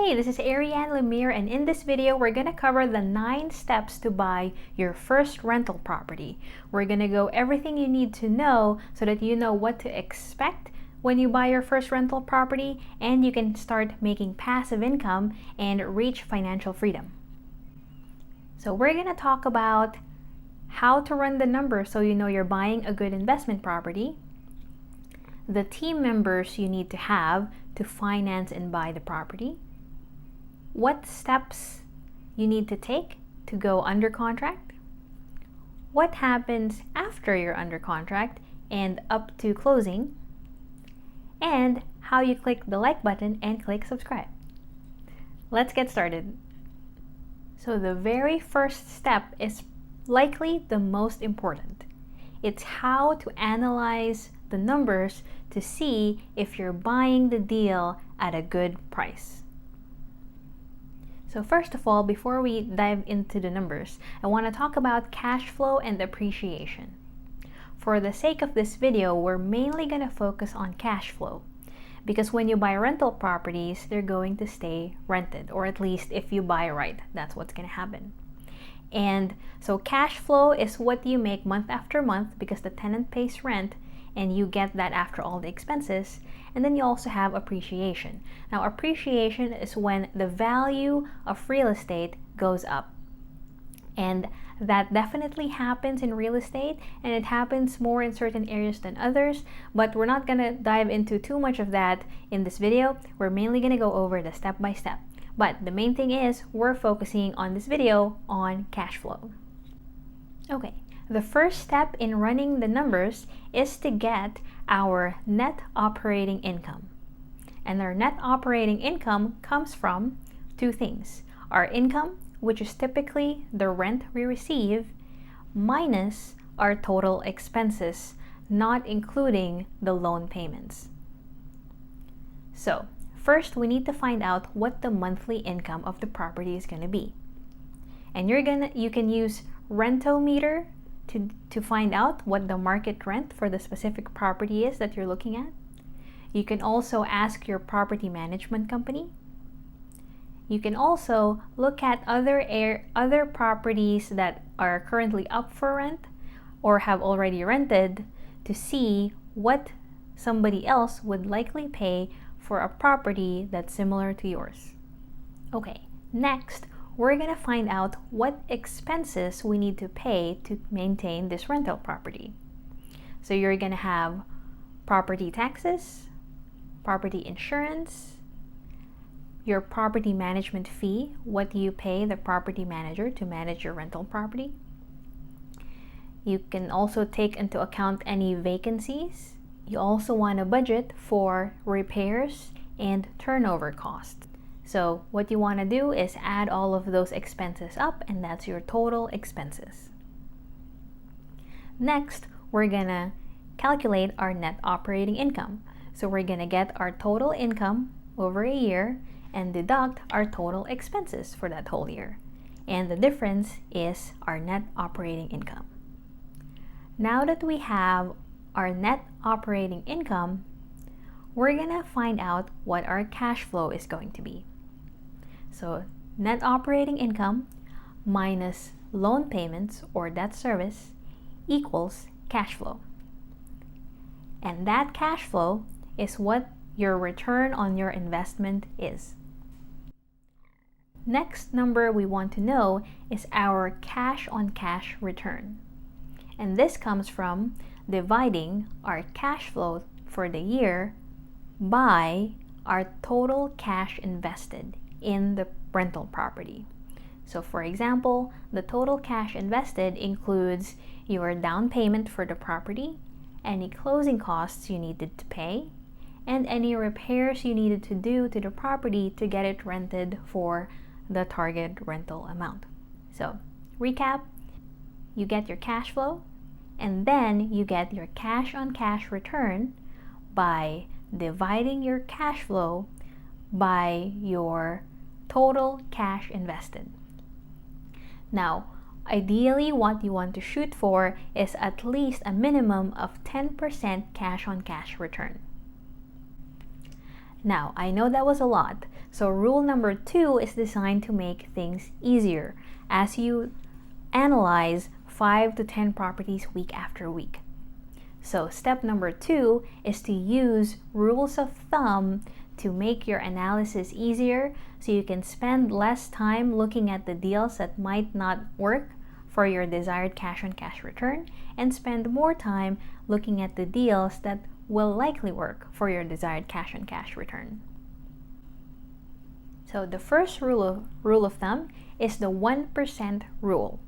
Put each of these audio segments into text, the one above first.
Hey, this is Arianne Lemire, and in this video, we're going to cover the 9 steps to buy your first rental property. We're going to go everything you need to know so that you know what to expect when you buy your first rental property, and you can start making passive income and reach financial freedom. So we're going to talk about how to run the numbers so you know you're buying a good investment property, the team members you need to have to finance and buy the property, what steps you need to take to go under contract, what happens after you're under contract and up to closing, and how you click the like button and click subscribe. Let's get started. So the very first step is likely the most important. It's how to analyze the numbers to see if you're buying the deal at a good price. So first of all, before we dive into the numbers, I want to talk about cash flow and appreciation. For the sake of this video, we're mainly going to focus on cash flow, because when you buy rental properties, they're going to stay rented, or at least if you buy right, that's what's going to happen. And so cash flow is what you make month after month because the tenant pays rent and you get that after all the expenses. And then you also have appreciation. Now, appreciation is when the value of real estate goes up. And that definitely happens in real estate, and it happens more in certain areas than others, but we're not going to dive into too much of that in this video. We're mainly going to go over the step by step. But the main thing is we're focusing on this video on cash flow. Okay, the first step in running the numbers is to get our net operating income. And our net operating income comes from two things: our income, which is typically the rent we receive, minus our total expenses, not including the loan payments. So, first we need to find out what the monthly income of the property is going to be. And you can use Rentometer to find out what the market rent for the specific property is that you're looking at. You can also ask your property management company. You can also look at other properties that are currently up for rent or have already rented to see what somebody else would likely pay for a property that's similar to yours. Okay, next, we're going to find out what expenses we need to pay to maintain this rental property. So you're going to have property taxes, property insurance, your property management fee, what you pay the property manager to manage your rental property. You can also take into account any vacancies. You also want to budget for repairs and turnover costs. So what you want to do is add all of those expenses up, and that's your total expenses. Next, we're going to calculate our net operating income. So we're going to get our total income over a year and deduct our total expenses for that whole year. And the difference is our net operating income. Now that we have our net operating income, we're going to find out what our cash flow is going to be. So net operating income minus loan payments or debt service equals cash flow. And that cash flow is what your return on your investment is. Next number we want to know is our cash on cash return. And this comes from dividing our cash flow for the year by our total cash invested in the rental property. So for example, the total cash invested includes your down payment for the property, any closing costs you needed to pay, and any repairs you needed to do to the property to get it rented for the target rental amount. So recap, you get your cash flow, and then you get your cash on cash return by dividing your cash flow by your total cash invested. Now, ideally what you want to shoot for is at least a minimum of 10% cash on cash return. Now, I know that was a lot, So rule number 2 is designed to make things easier as you analyze 5 to 10 properties week after week. So step number 2 is to use rules of thumb to make your analysis easier so you can spend less time looking at the deals that might not work for your desired cash-on-cash return and spend more time looking at the deals that will likely work for your desired cash-on-cash return. So the first rule of thumb is the 1% rule.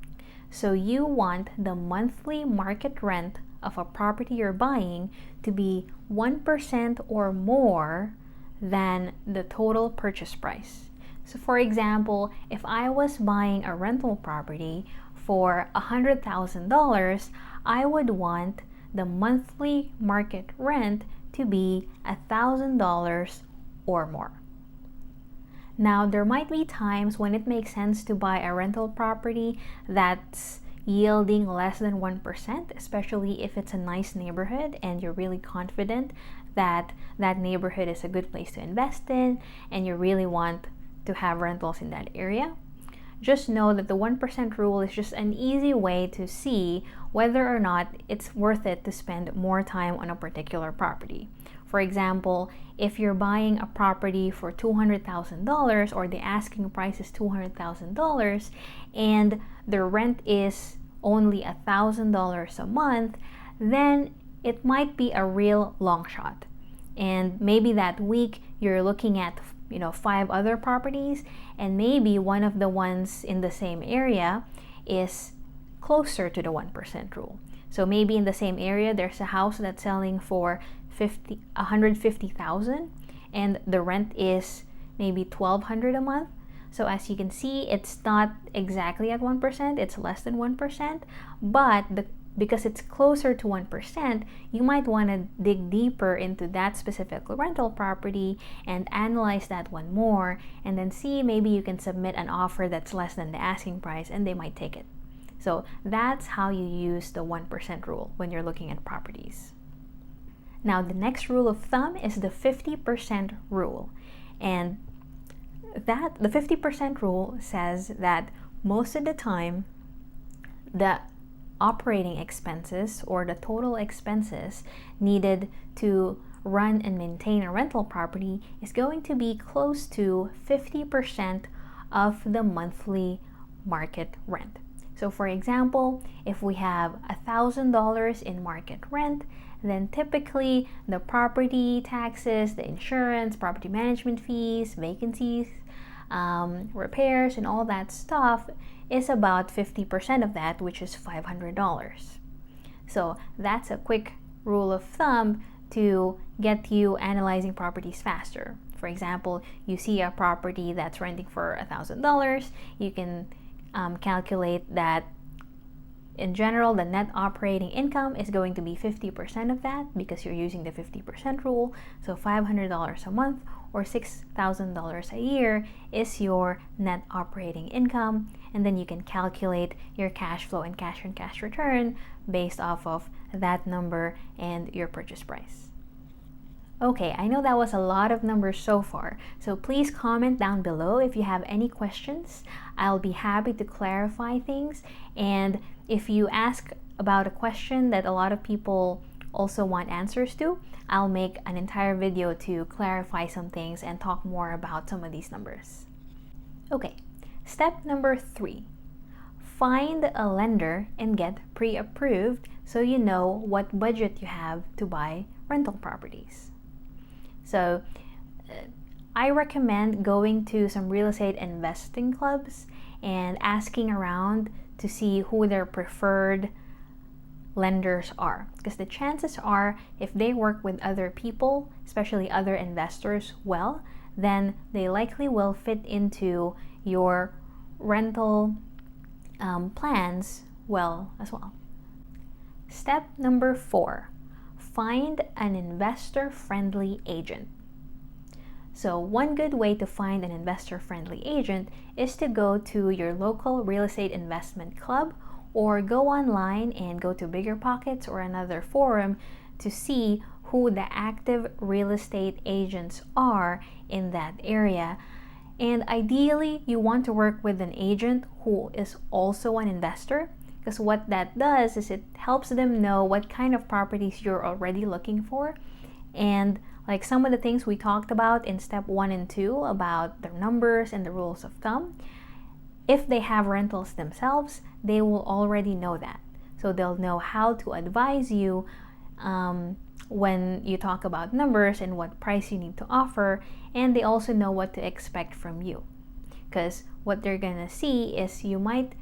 So you want the monthly market rent of a property you're buying to be 1% or more than the total purchase price. So for example, if I was buying a rental property for $100,000, I would want the monthly market rent to be $1,000 or more. Now, there might be times when it makes sense to buy a rental property that's yielding less than 1%, especially if it's a nice neighborhood and you're really confident that that neighborhood is a good place to invest in and you really want to have rentals in that area. Just know that the 1% rule is just an easy way to see whether or not it's worth it to spend more time on a particular property. For example, if you're buying a property for $200,000 or the asking price is $200,000 and the rent is only $1,000 a month, then it might be a real long shot. And maybe that week you're looking at 5 other properties, and maybe one of the ones in the same area is closer to the 1% rule. So maybe in the same area there's a house that's selling for $150,000 and the rent is maybe $1,200 a month. So as you can see, it's not exactly at 1%, it's less than 1%, but because it's closer to 1%, you might want to dig deeper into that specific rental property and analyze that one more, and then see maybe you can submit an offer that's less than the asking price and they might take it. So that's how you use the 1% rule when you're looking at properties. Now, the next rule of thumb is the 50% rule. And the 50% rule says that most of the time, the operating expenses or the total expenses needed to run and maintain a rental property is going to be close to 50% of the monthly market rent. So for example, if we have $1,000 in market rent, then typically the property taxes, the insurance, property management fees, vacancies, repairs, and all that stuff is about 50% of that, which is $500. So that's a quick rule of thumb to get you analyzing properties faster. For example, you see a property that's renting for $1,000, you can calculate that in general, the net operating income is going to be 50% of that because you're using the 50% rule. So $500 a month or $6,000 a year is your net operating income. And then you can calculate your cash flow and cash-on-cash return based off of that number and your purchase price. Okay, I know that was a lot of numbers so far, so please comment down below if you have any questions. I'll be happy to clarify things, and if you ask about a question that a lot of people also want answers to, I'll make an entire video to clarify some things and talk more about some of these numbers. Okay, step number 3. Find a lender and get pre-approved so you know what budget you have to buy rental properties. So I recommend going to some real estate investing clubs and asking around to see who their preferred lenders are, because the chances are if they work with other people, especially other investors, well, then they likely will fit into your rental plans well as well. Step number 4. Find an investor-friendly agent. So one good way to find an investor-friendly agent is to go to your local real estate investment club or go online and go to BiggerPockets or another forum to see who the active real estate agents are in that area. And ideally, you want to work with an agent who is also an investor, because what that does is it helps them know what kind of properties you're already looking for. And like some of the things we talked about in step 1 and 2 about the numbers and the rules of thumb, if they have rentals themselves, they will already know that. So they'll know how to advise you when you talk about numbers and what price you need to offer, and they also know what to expect from you. Because what they're gonna see is you might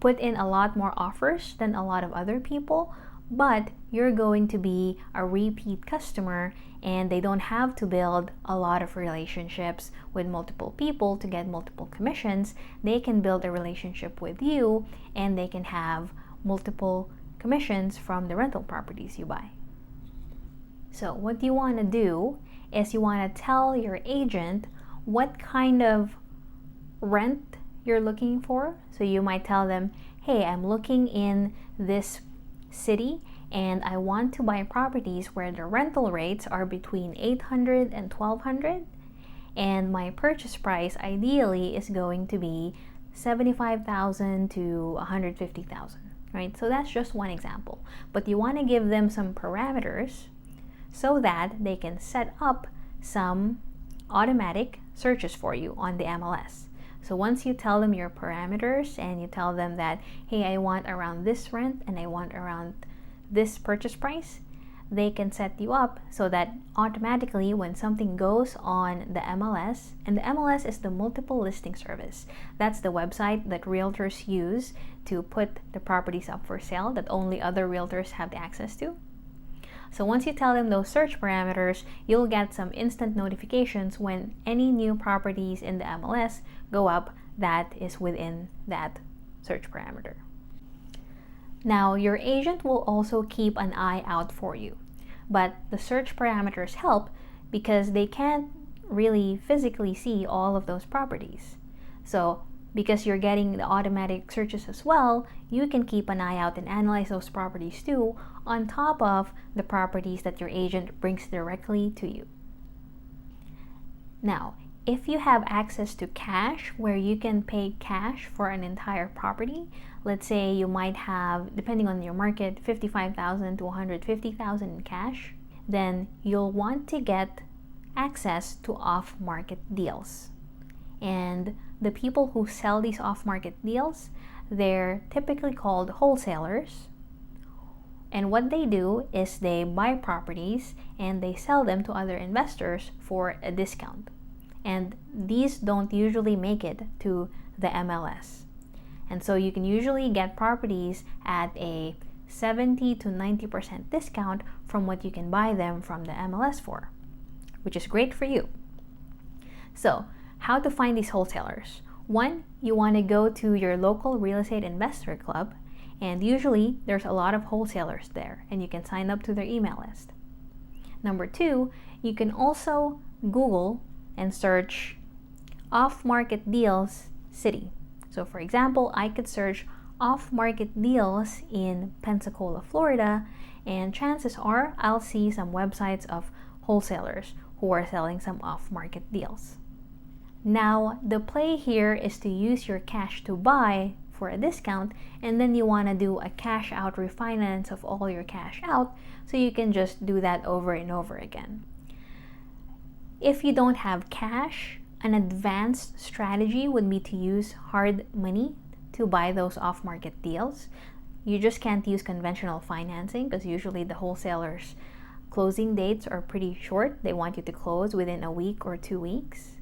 put in a lot more offers than a lot of other people, but you're going to be a repeat customer, and they don't have to build a lot of relationships with multiple people to get multiple commissions. They can build a relationship with you, and they can have multiple commissions from the rental properties you buy. So what you want to do is you want to tell your agent what kind of rent you're looking for. So you might tell them, hey, I'm looking in this city and I want to buy properties where the rental rates are between $800 and $1,200, and my purchase price ideally is going to be $75,000 to $150,000, right? So that's just one example, but you want to give them some parameters so that they can set up some automatic searches for you on the MLS. So once you tell them your parameters and you tell them that, hey, I want around this rent and I want around this purchase price, they can set you up so that automatically when something goes on the MLS, and the MLS is the multiple listing service. That's the website that realtors use to put the properties up for sale that only other realtors have access to. So once you tell them those search parameters, you'll get some instant notifications when any new properties in the MLS go up that is within that search parameter. Now, your agent will also keep an eye out for you, but the search parameters help because they can't really physically see all of those properties. So because you're getting the automatic searches as well, you can keep an eye out and analyze those properties too, on top of the properties that your agent brings directly to you. Now, if you have access to cash where you can pay cash for an entire property, let's say you might have, depending on your market, $55,000 to $150,000 in cash, then you'll want to get access to off-market deals. And the people who sell these off-market deals, they're typically called wholesalers. And what they do is they buy properties and they sell them to other investors for a discount. And these don't usually make it to the MLS. And so you can usually get properties at a 70 to 90% discount from what you can buy them from the MLS for, which is great for you. So, how to find these wholesalers? One, you want to go to your local real estate investor club, and usually there's a lot of wholesalers there, and you can sign up to their email list. Number two, you can also Google and search off-market deals city. So for example, I could search off-market deals in Pensacola, Florida, and chances are I'll see some websites of wholesalers who are selling some off-market deals. Now, the play here is to use your cash to buy for a discount, and then you want to do a cash out refinance of all your cash out, so you can just do that over and over again. If you don't have cash, an advanced strategy would be to use hard money to buy those off-market deals. You just can't use conventional financing because usually the wholesalers' closing dates are pretty short. They want you to close within a week or 2 weeks.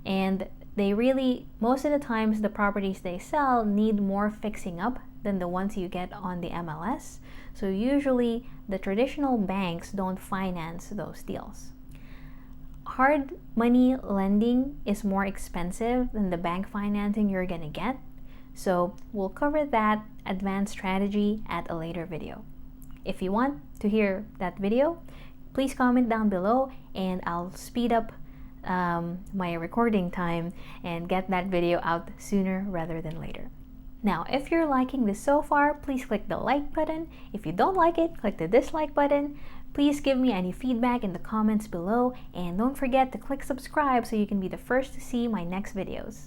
And they really, most of the times, the properties they sell need more fixing up than the ones you get on the MLS. So usually the traditional banks don't finance those deals. Hard money lending is more expensive than the bank financing you're gonna get. So we'll cover that advanced strategy at a later video. If you want to hear that video, please comment down below and I'll speed up my recording time and get that video out sooner rather than later. Now, if you're liking this so far, please click the like button. If you don't like it, click the dislike button. Please give me any feedback in the comments below, and don't forget to click subscribe so you can be the first to see my next videos.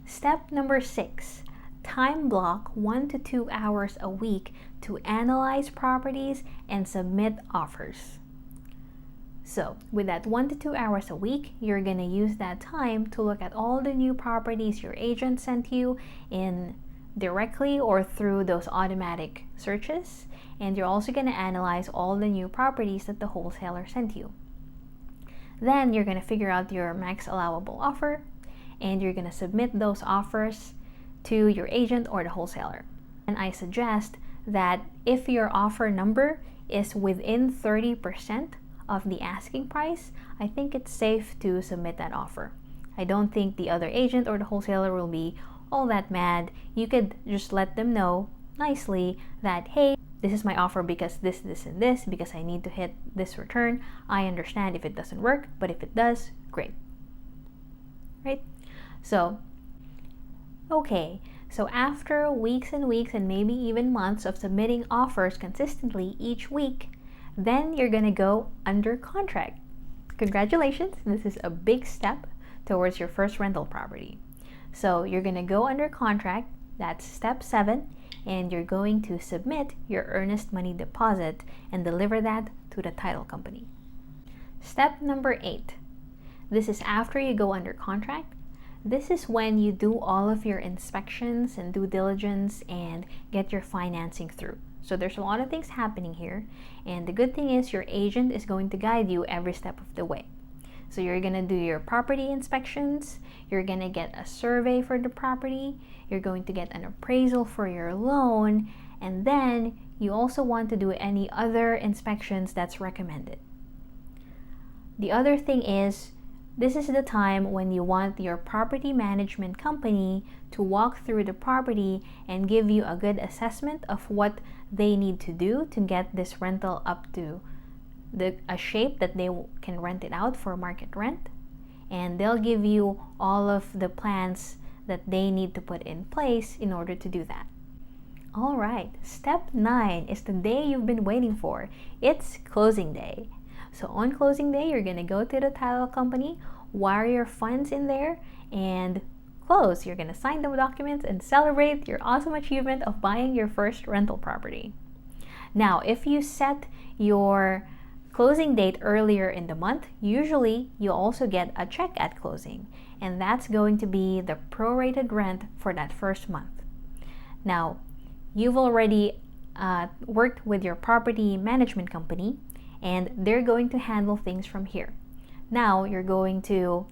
Step number 6. Time block 1 to 2 hours a week to analyze properties and submit offers. So with that 1 to 2 hours a week, you're going to use that time to look at all the new properties your agent sent you in directly or through those automatic searches. And you're also going to analyze all the new properties that the wholesaler sent you. Then you're going to figure out your max allowable offer, and you're going to submit those offers to your agent or the wholesaler. And I suggest that if your offer number is within 30% of the asking price, I think it's safe to submit that offer. I don't think the other agent or the wholesaler will be all that mad. You could just let them know nicely that, hey, this is my offer because this, and this, because I need to hit this return. I understand if it doesn't work, but if it does, great. Right? So, okay, so after weeks and weeks and maybe even months of submitting offers consistently each week, then you're gonna go under contract. Congratulations, this is a big step towards your first rental property. So you're gonna go under contract, that's step 7, and you're going to submit your earnest money deposit and deliver that to the title company. Step number 8, this is after you go under contract. This is when you do all of your inspections and due diligence and get your financing through. So there's a lot of things happening here, and the good thing is your agent is going to guide you every step of the way. So you're going to do your property inspections, you're going to get a survey for the property, you're going to get an appraisal for your loan, and then you also want to do any other inspections that's recommended. The other thing is, this is the time when you want your property management company to walk through the property and give you a good assessment of what they need to do to get this rental up to a shape that they can rent it out for market rent. And they'll give you all of the plans that they need to put in place in order to do that. All right, step 9 is the day you've been waiting for. It's closing day. So on closing day, you're going to go to the title company, wire your funds in there, and close. You're going to sign the documents and celebrate your awesome achievement of buying your first rental property. Now, if you set your closing date earlier in the month, usually you also get a check at closing, and that's going to be the prorated rent for that first month. Now, you've already worked with your property management company, and they're going to handle things from here. Now you're going to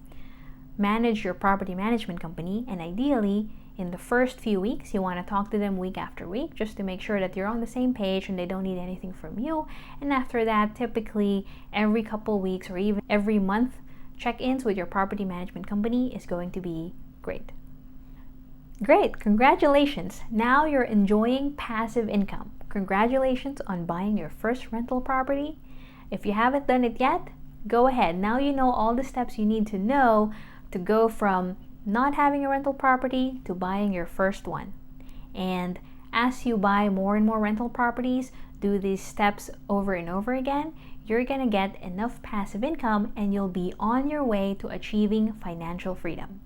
manage your property management company, and ideally in the first few weeks you want to talk to them week after week just to make sure that you're on the same page and they don't need anything from you. And after that, typically every couple weeks or even every month, check-ins with your property management company is going to be great. Great, congratulations! Now you're enjoying passive income. Congratulations on buying your first rental property. If you haven't done it yet, go ahead. Now you know all the steps you need to know to go from not having a rental property to buying your first one. And as you buy more and more rental properties, do these steps over and over again, you're gonna get enough passive income and you'll be on your way to achieving financial freedom.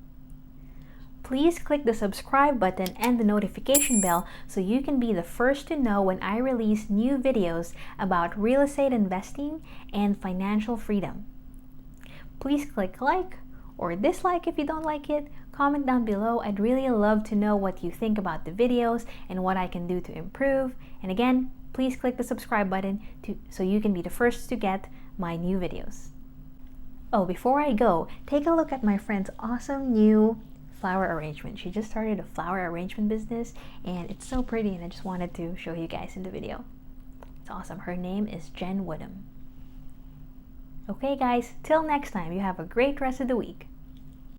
Please click the subscribe button and the notification bell so you can be the first to know when I release new videos about real estate investing and financial freedom. Please click like or dislike if you don't like it. Comment down below. I'd really love to know what you think about the videos and what I can do to improve. And again, please click the subscribe button so you can be the first to get my new videos. Oh, before I go, take a look at my friend's awesome new flower arrangement. She just started a flower arrangement business and it's so pretty, and I just wanted to show you guys in the video. It's awesome. Her name is Jen Woodham. Okay guys, till next time, you have a great rest of the week.